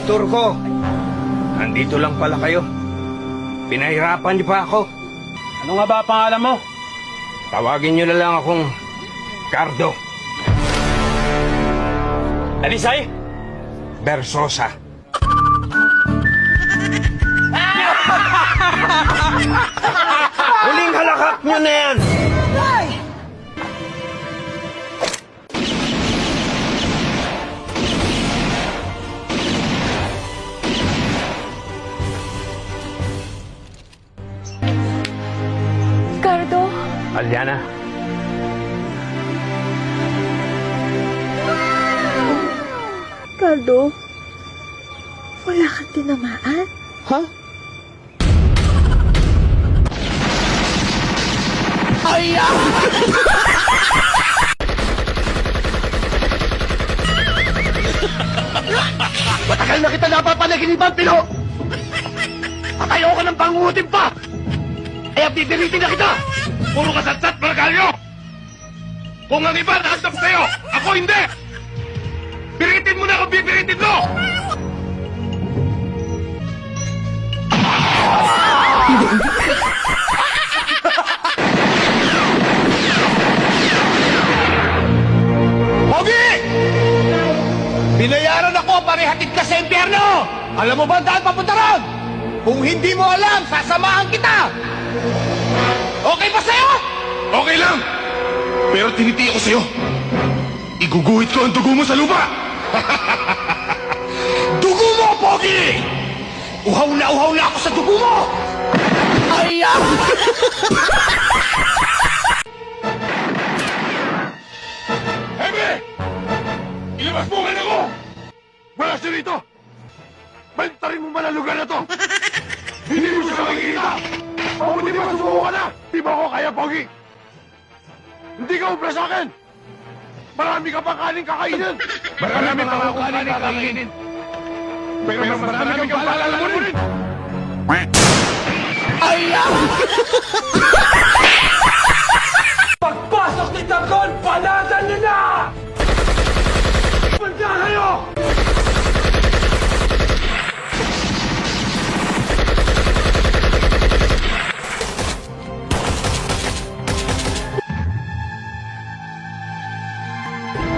Turco, nandito lang pala kayo. Pinahirapan niyo pa ako. Ano nga ba ang pangalan mo? Tawagin niyo na lang akong Cardo Alisay? Versosa. Huling halakak niyo na yan! Cardo, Aliana, Cardo, wala kang tinamaan? ha? Matagal na kita napapanaginipan, Pino! At ayoko ng pangutin pa! Kaya bibiritin na kita! Puro kasatsat, malagalyo! Kung ang iba nahandap sa'yo, ako hindi! Biritin mo na kung bibiritin mo! Pogi! Binayaran ako para ihatid ka sa impyerno! Alam mo ba ang daan papunta ron? Kung hindi mo alam, sasamahan kita! Okay ba sa'yo? Okay lang! Pero tinitiyak ko sa'yo, iguguhit ko ang dugo mo sa lupa! Dugo mo, Pogi! Uhaw na ako sa dugo mo! Ayan! Hebe! Ilabas mo nga ako! Wala siya rito! Bantarin mo man ang lugar na to! Hindi mo siya makikita! Mabuti pa sumuko ka na! Di ba ako kaya, Pogi? Hindi ka ubra sa akin! Marami ka pang kanin kakainin! Marami pa akong kanin kakainin! Pero mas marami kang palalamunin! Ayan! Pagpasok ni Tagon, palasan niyo na! Punta kayo!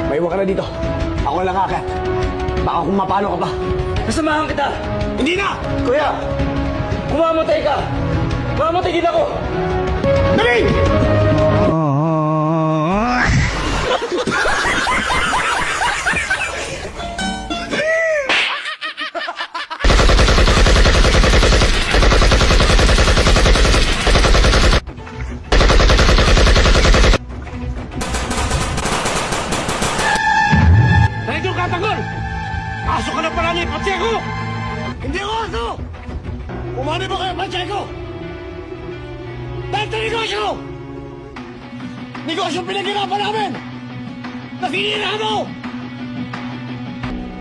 Maiwan ka na dito. Ako na lang akat. Baka kung mapalo ka pa. Nasamahan kita! Hindi na! Kuya! Kumamatay ka! Mamatay din ako! Dali! Narito ka, Tagon! Aso ka na pala ni Pacheco! Hindi ako aso! Umani ba kayo, Pacheco? Dahil sa negosyo! Negosyo pinaghirapan namin! Nasinira mo!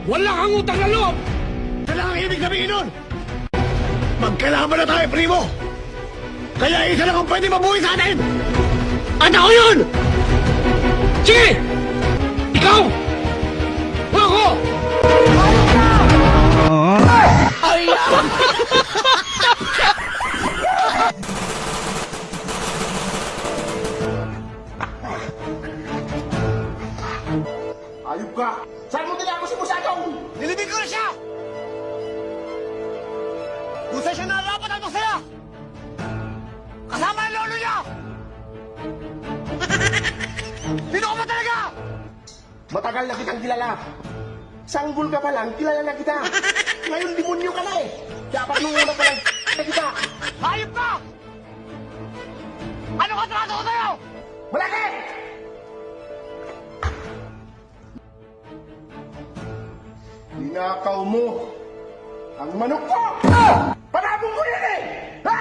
Wala kang utang na loob! Kaya ang ibig sabihin nun! Magkalaban na tayo, primo! Kaya isa lang ang pwede mabuhay sa atin! At ako yun! Sige! Ikaw! Ako! Ayup ka! Saan mo tinago si Musadong? Nilibig ko na siya! Kung saan siya narapat ang masaya! Kasama ang lolo niya! Sino ka ba talaga? Matagal na kitang kilala. Sanggol ka pa lang, kilala na kita. Ngayon, demonyo ka na eh. Dapat nung una pa lang na kita. Hayop ka! Ano ka trato ko sa'yo? Malaki! Ninakaw mo ang manok ko! Panabong ko yan eh! Ha?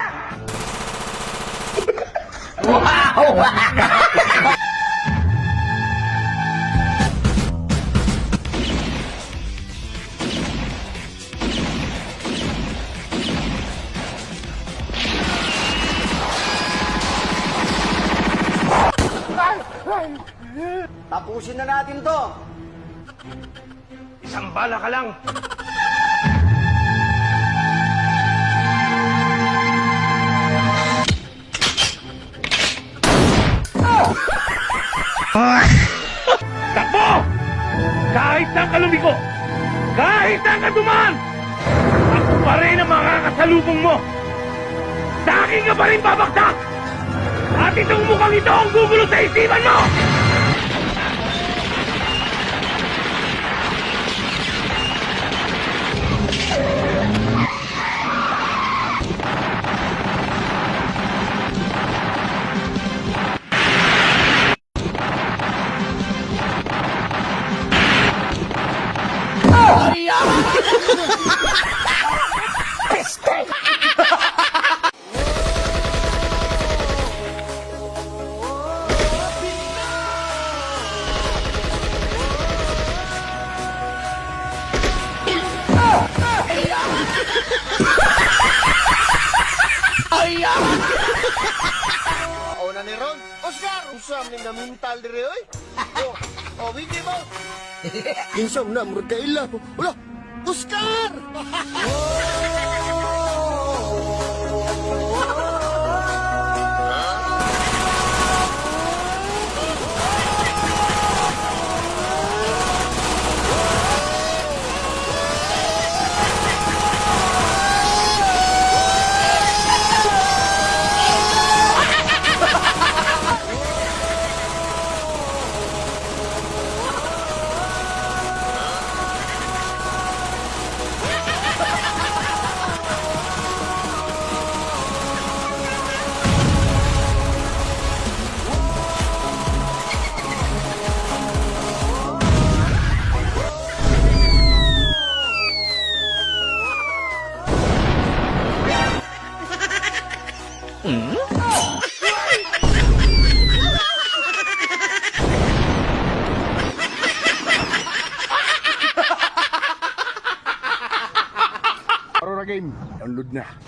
Tapusin na natin to. Isang bala ka lang. Takbo! Kahit saan ka lumiko! Kahit saan ka dumaan! Ako pa rin ang makakasalubong mo! Sa akin ka pa rin babagsak! At itong mukhang ito ang gugulo sa isipan mo! Una ni Ron, Oscar, usam ni namintal diri oy. Oh, hindi mo. Insam na murkaila. Wala, Oscar! Aurora Game, download na.